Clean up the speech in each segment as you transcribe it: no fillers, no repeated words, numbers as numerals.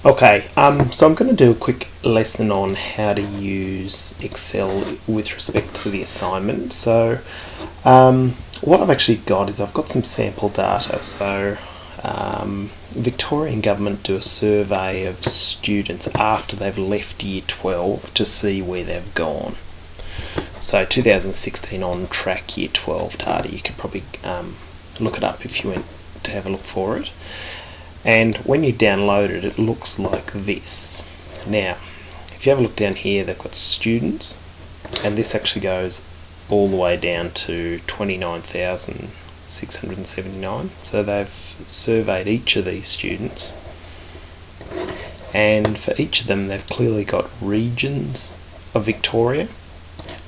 Okay, so I'm going to do a quick lesson on how to use Excel with respect to the assignment. So, what I've actually got is I've got some sample data. So, Victorian government do a survey of students after they've left Year 12 to see where they've gone. So, 2016 on track Year 12 data. You could probably look it up if you went to have a look for it. And when you download it, it looks like this. Now, if you have a look down here, they've got students, and this actually goes all the way down to 29,679. So they've surveyed each of these students, and for each of them, they've clearly got regions of Victoria,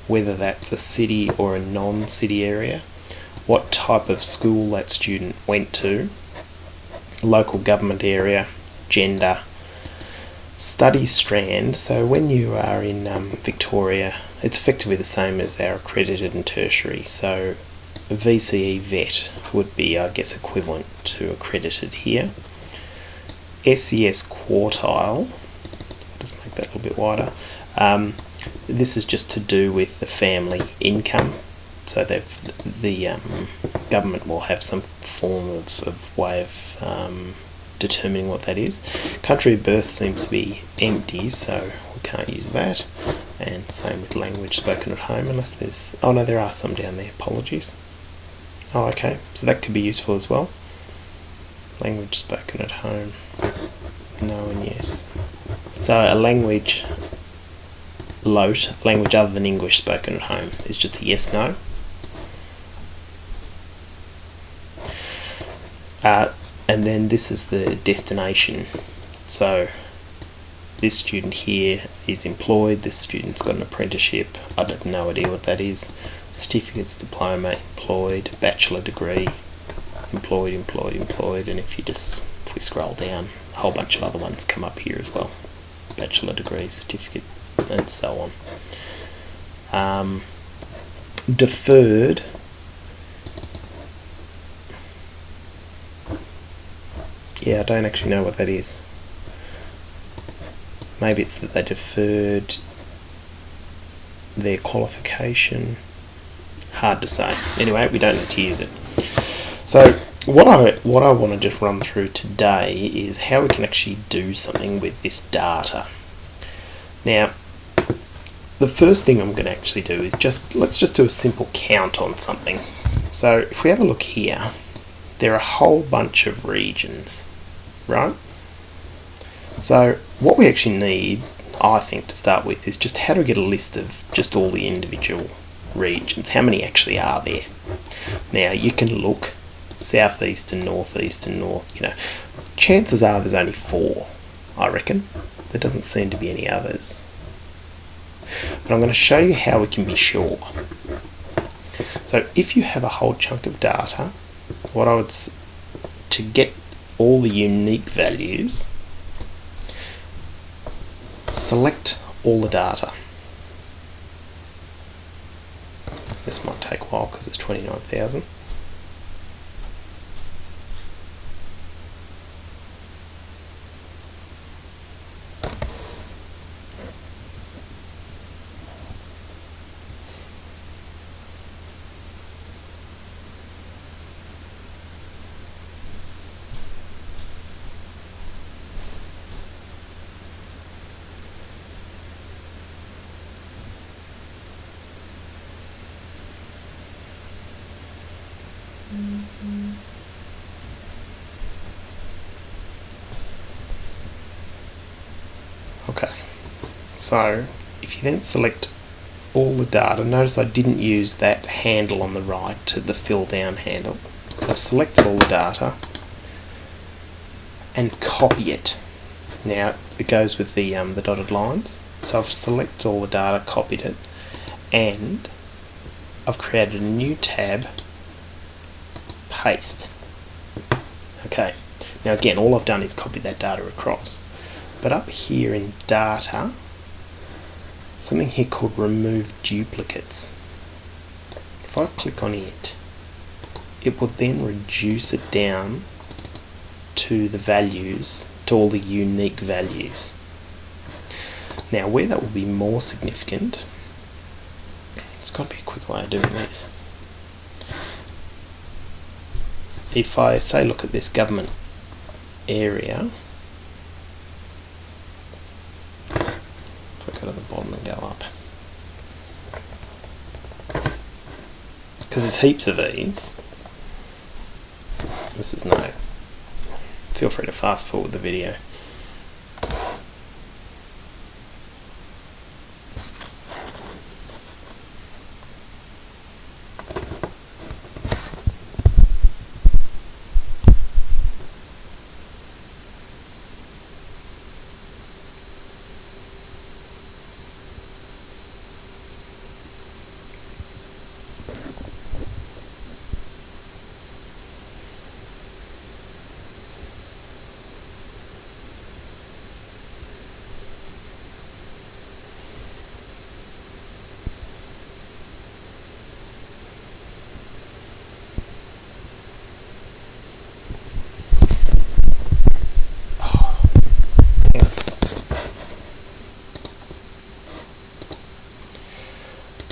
whether that's a city or a non-city area, what type of school that student went to, local government area, gender, study strand. So when you are in Victoria, it's effectively the same as our accredited and tertiary. So VCE vet would be, I guess, equivalent to accredited here. SES quartile, just make that a little bit wider. This is just to do with the family income. So the government will have some form of way of determining what that is. Country of birth seems to be empty, so we can't use that. And same with language spoken at home, unless there's... Oh no, there are some down there, apologies. Oh, okay, so that could be useful as well. Language spoken at home. No and yes. So a language language other than English spoken at home is just a yes, no. And then this is the destination. So this student here is employed, this student's got an apprenticeship, I have no idea what that is. Certificates, diploma, employed, bachelor degree, employed, and if we scroll down, a whole bunch of other ones come up here as well. Bachelor degree, certificate, and so on. Deferred. Yeah, I don't actually know what that is. Maybe it's that they deferred their qualification. Hard to say. Anyway, we don't need to use it. So what I want to just run through today is how we can actually do something with this data. Now, the first thing I'm going to actually do is let's just do a simple count on something. So if we have a look here, there are a whole bunch of regions, right? So what we actually need, I think, to start with is just how to get a list of just all the individual regions. How many actually are there? Now you can look southeast and northeast and north, chances are there's only 4, I reckon. There doesn't seem to be any others. But I'm going to show you how we can be sure. So if you have a whole chunk of data, to get all the unique values, select all the data. This might take a while because it's 29,000. Okay, so if you then select all the data, notice I didn't use that handle on the right to the fill down handle. So I've selected all the data and copy it. Now it goes with the dotted lines. So I've selected all the data, copied it, and I've created a new tab, paste. Okay, now again, all I've done is copy that data across. But up here in data, something here called remove duplicates. If I click on it, it will then reduce it down to the values to to all the unique values. Now, where that will be more significant, it's got to be a quick way of doing this. If I say look at this government area, if I go to the bottom and go up, because there's heaps of these, this is no, feel free to fast forward the video.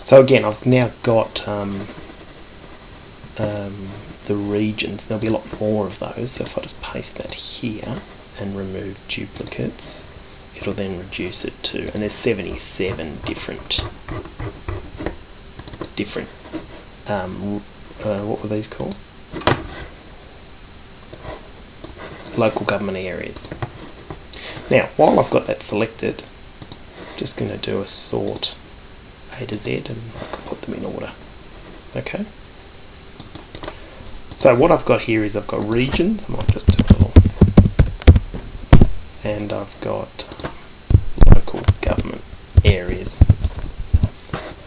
So again, I've now got the regions. There'll be a lot more of those, so if I just paste that here and remove duplicates, it'll then reduce it to, and there's 77 different what were these called? Local government areas. Now, while I've got that selected, I'm just going to do a sort A to Z, and I can put them in order. Okay. So what I've got here is I've got regions. I might just do a little, and I've got local government areas.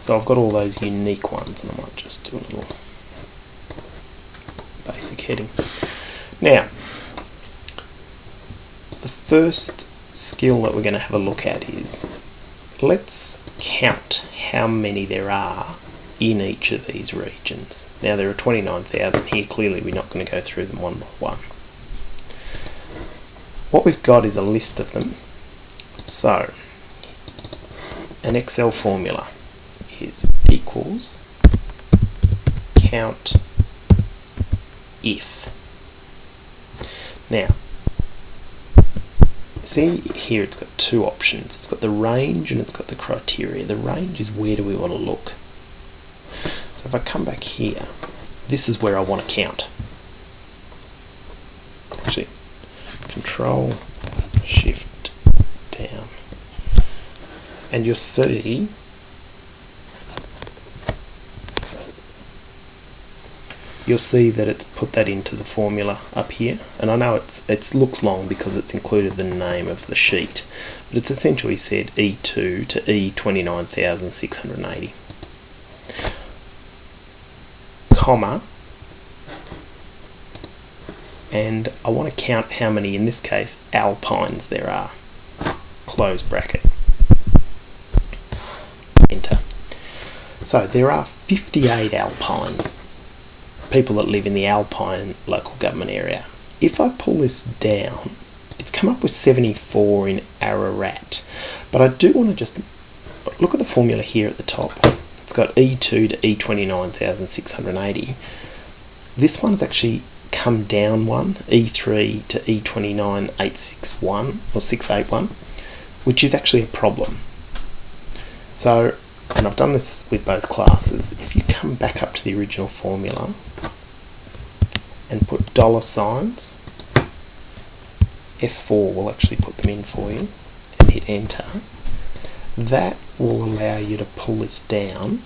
So I've got all those unique ones, and I might just do a little basic heading. Now, the first skill that we're going to have a look at is, let's count how many there are in each of these regions. Now there are 29,000 here, clearly we're not going to go through them one by one. What we've got is a list of them. So, an Excel formula is equals count if. Now, see here it's got two options. It's got the range and it's got the criteria. The range is where do we want to look. So if I come back here, this is where I want to count. Actually, Control Shift down. And you'll see that it's put that into the formula up here, and I know it looks long because it's included the name of the sheet, but it's essentially said E2 to E29,680, comma, and I want to count how many, in this case, alpines there are, close bracket, enter. So there are 58 alpines, people that live in the Alpine local government area. If I pull this down, it's come up with 74 in Ararat, but I do want to just look at the formula here at the top. It's got E2 to E29,680. This one's actually come down one, E3 to E29,861 or 681, which is actually a problem. So, and I've done this with both classes, if you come back up to the original formula and put dollar signs, F4 will actually put them in for you, and hit enter, that will allow you to pull this down,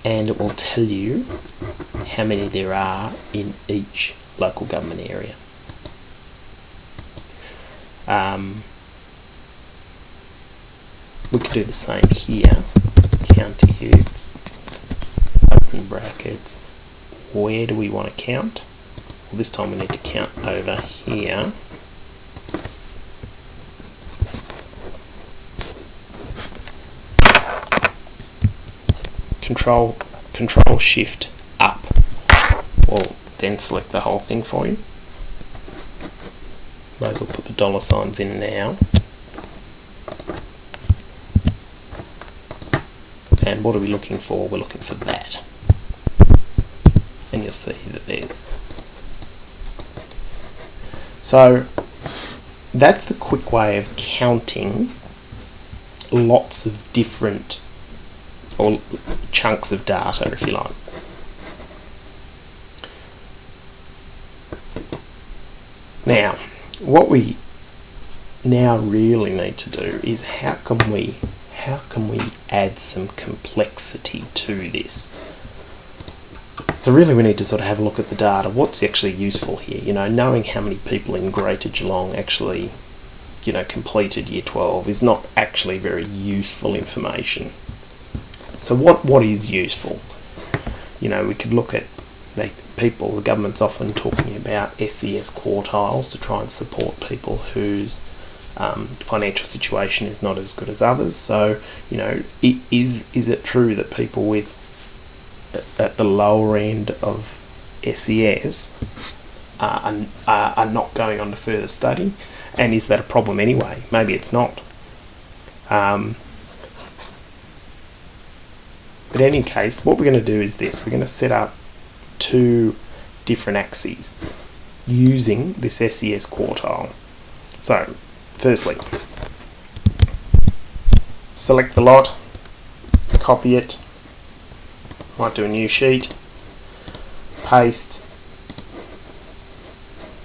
and it will tell you how many there are in each local government area. We could do the same here. County U, open brackets. Where do we want to count? Well, this time we need to count over here. Control Shift up. Well, then select the whole thing for you. Might as well put the dollar signs in now. And what are we looking for? We're looking for that. And you'll see that there's. So that's the quick way of counting lots of different, or chunks of data, if you like. Now, what we now really need to do is how can we add some complexity to this? So really we need to sort of have a look at the data. What's actually useful here? You know, knowing how many people in Greater Geelong actually, you know, completed Year 12 is not actually very useful information. So what is useful? You know, we could look at the government's often talking about SES quartiles to try and support people whose financial situation is not as good as others. So, you know, is it true that people with at the lower end of SES are not going on to further study? And is that a problem anyway? Maybe it's not. But in any case, what we're going to do is this. We're going to set up two different axes using this SES quartile. So, firstly, select the lot, copy it, might do a new sheet, paste,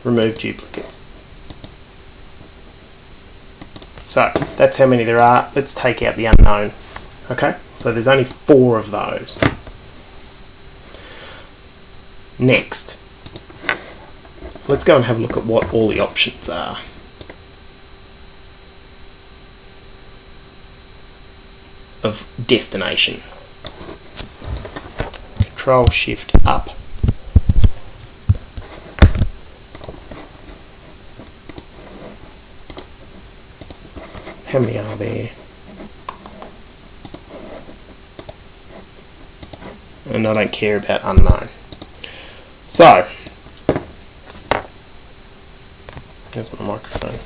remove duplicates. So that's how many there are. Let's take out the unknown. Okay, so there's only 4 of those. Next, let's go and have a look at what all the options are. Of destination. Control Shift up. How many are there? And I don't care about unknown. So, there's my microphone.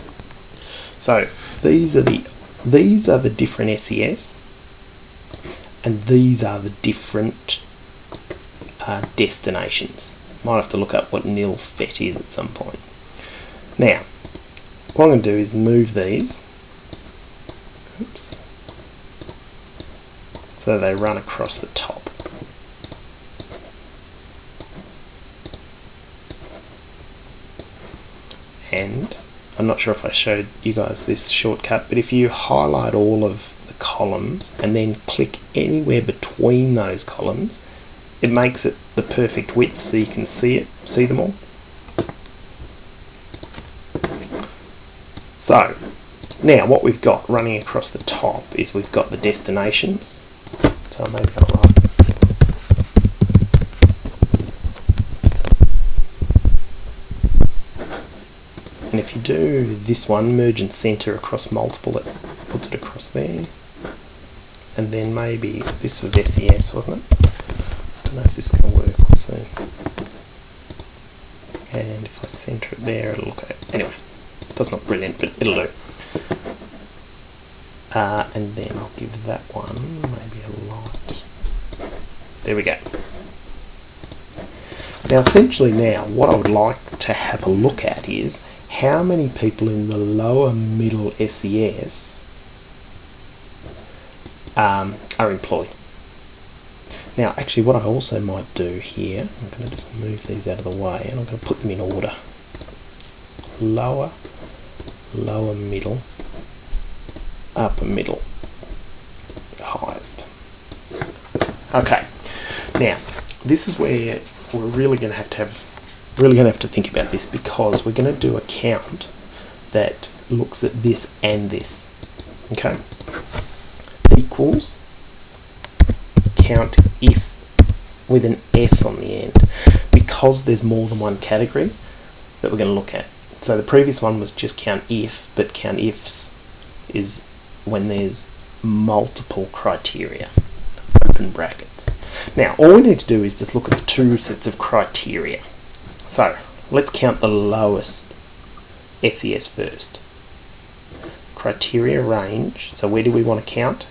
So these are the different SES, and these are the different destinations. Might have to look up what NILFET is at some point. Now, what I'm going to do is move these. Oops. So they run across the top. And I'm not sure if I showed you guys this shortcut, but if you highlight all of the columns and then click anywhere between those columns, it makes it the perfect width so you can see them all. So now what we've got running across the top is we've got the destinations. So I maybe got it right. And if you do this one, merge and center across multiple, it puts it across there. And then maybe this was SES, wasn't it? I don't know if this is going to work. We'll see. And if I center it there, it'll look okay. Anyway, it doesn't look brilliant, but it'll do. And then I'll give that one maybe a light. There we go. Now essentially now what I would like to have a look at is how many people in the lower middle SES are employed. Now actually what I also might do here, I'm going to just move these out of the way and I'm going to put them in order. Lower, lower middle, upper middle, highest. Okay, now this is where we're really going to have to think about this, because we're going to do a count that looks at this and this. Okay, equals count if with an S on the end, because there's more than one category that we're going to look at. So the previous one was just count if, but count ifs is when there's multiple criteria, open brackets. Now all we need to do is just look at the two sets of criteria. So let's count the lowest SES first. Criteria range. So where do we want to count?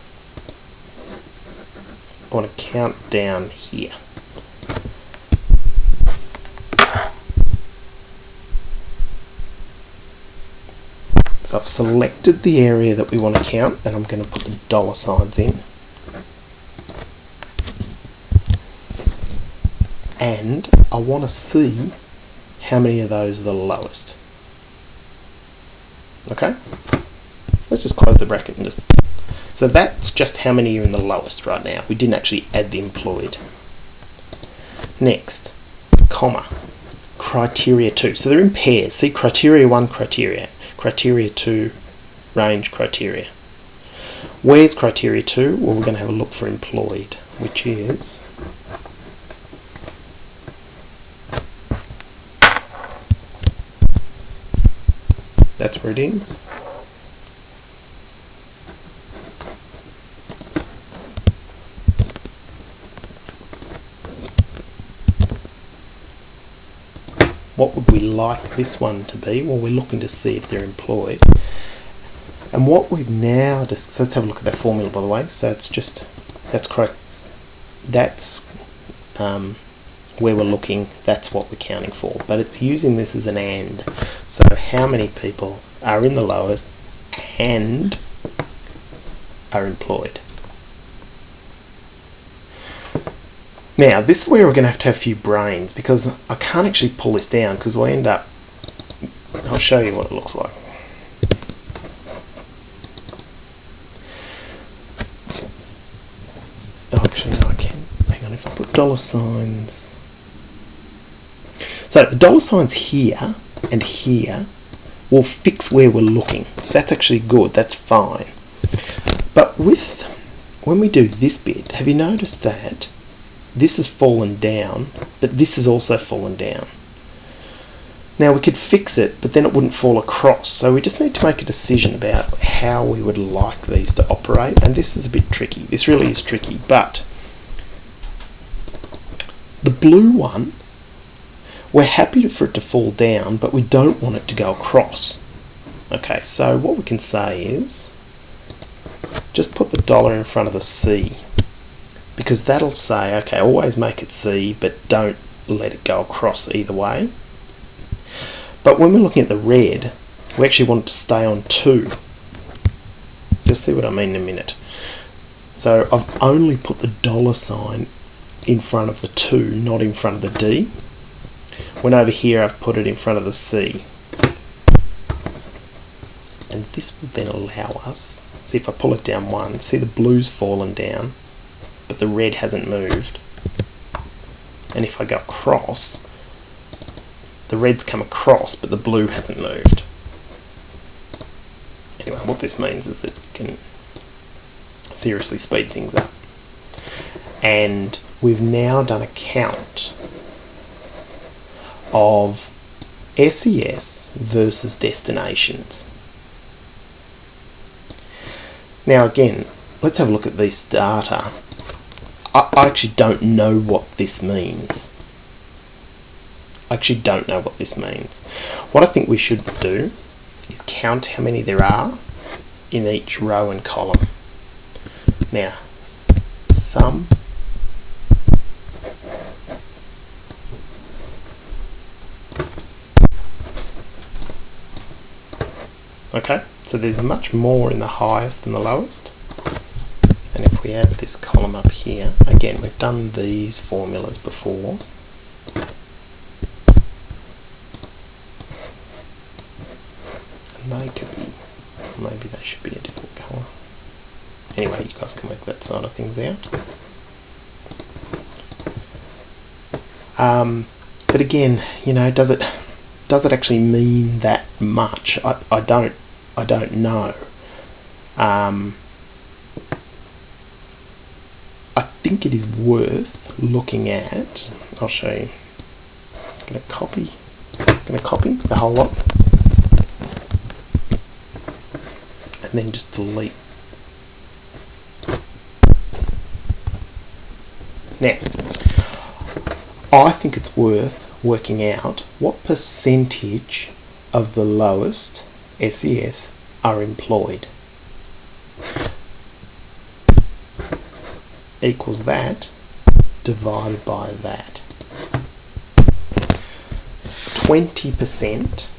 I want to count down here. So I've selected the area that we want to count, and I'm going to put the dollar signs in. And I want to see how many of those are the lowest. Okay? Let's just close the bracket and just... So that's just how many are in the lowest right now. We didn't actually add the employed. Next, comma, criteria 2. So they're in pairs. See, criteria 1, criteria 2, range criteria. Where's criteria 2? Well, we're going to have a look for employed, which is that's where it is. What would we like this one to be? Well, we're looking to see if they're employed. And what we've now just, so let's have a look at that formula, by the way. So it's just, that's correct. That's where we're looking, that's what we're counting for. But it's using this as an AND. So how many people are in the lowest and are employed? Now, this is where we're going to have a few brains, because I can't actually pull this down because we'll end up... I'll show you what it looks like. Oh, actually, no, I can. Hang on, if I put dollar signs... So, the dollar signs here and here will fix where we're looking. That's actually good, that's fine. But when we do this bit, have you noticed that this has fallen down, but this has also fallen down? Now we could fix it, but then it wouldn't fall across. So we just need to make a decision about how we would like these to operate. And this is a bit tricky. This really is tricky. But the blue one, we're happy for it to fall down, but we don't want it to go across. Okay, so what we can say is just put the dollar in front of the C, because that'll say, okay, always make it C, but don't let it go across either way. But when we're looking at the red, we actually want it to stay on 2. You'll see what I mean in a minute. So I've only put the dollar sign in front of the 2, not in front of the D. When over here I've put it in front of the C. And this will then allow us, see if I pull it down 1, see the blue's fallen down, but the red hasn't moved. And if I go across, the red's come across, but the blue hasn't moved. Anyway, what this means is it can seriously speed things up. And we've now done a count of SES versus destinations. Now again, let's have a look at these data. I actually don't know what this means. What I think we should do is count how many there are in each row and column. Now, sum okay, so there's much more in the highest than the lowest. And if we add this column up here, again, we've done these formulas before. And they could be, maybe they should be a different colour. Anyway, you guys can work that side of things out. But again, you know, does it actually mean that much? I don't know. I think it is worth looking at. I'll show you. I'm going to copy the whole lot, and then just delete. Now, I think it's worth working out what percentage of the lowest SES are employed. Equals that divided by that. 20%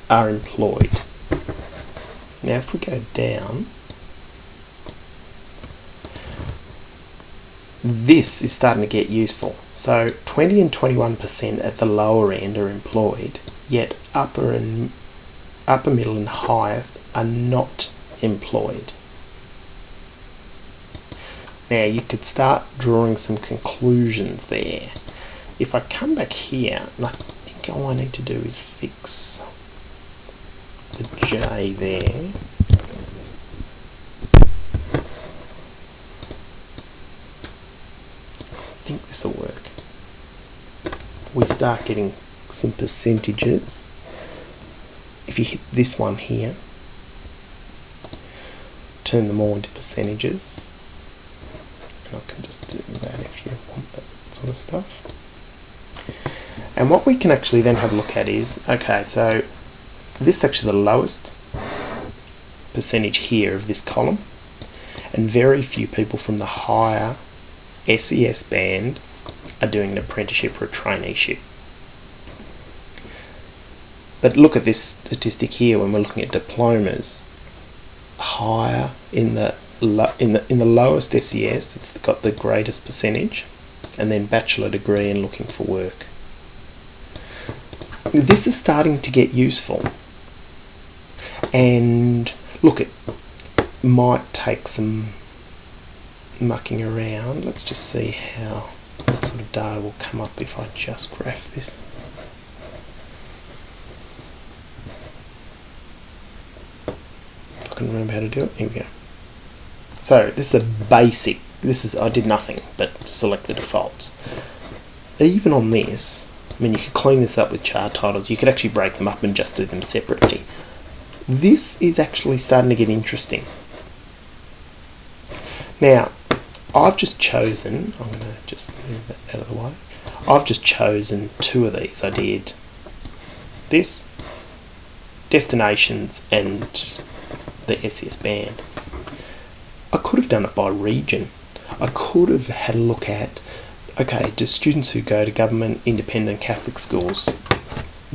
are employed. Now if we go down, this is starting to get useful. So 20 and 21% at the lower end are employed, yet upper, middle and highest are not employed. Now you could start drawing some conclusions there. If I come back here, and I think all I need to do is fix the J there. I think this will work. We start getting some percentages. If you hit this one here, turn them all into percentages. And I can just do that if you want that sort of stuff. And what we can actually then have a look at is, okay, so this is actually the lowest percentage here of this column, and very few people from the higher SES band are doing an apprenticeship or a traineeship. But look at this statistic here when we're looking at diplomas. Higher in the lowest SES, it's got the greatest percentage, and then bachelor degree and looking for work. This is starting to get useful, and look, it might take some mucking around. Let's just see what sort of data will come up if I just graph this. If I can remember how to do it. Here we go. So this is a basic. I did nothing but select the defaults. Even on this, I mean, you could clean this up with chart titles. You could actually break them up and just do them separately. This is actually starting to get interesting. Now, I've just chosen, I'm going to just move that out of the way. I've just chosen two of these. I did this, destinations, and the SES band. I could have done it by region. I could have had a look at, okay, do students who go to government, independent Catholic schools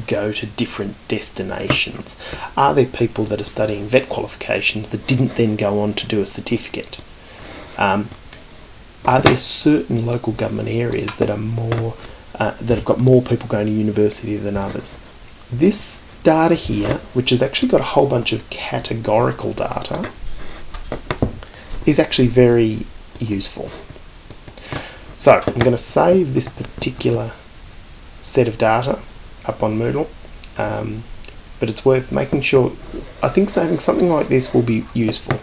go to different destinations? Are there people that are studying vet qualifications that didn't then go on to do a certificate? Are there certain local government areas that are more that have got more people going to university than others? This data here, which has actually got a whole bunch of categorical data, is actually very useful. So I'm going to save this particular set of data up on Moodle, but it's worth making sure. I think saving something like this will be useful.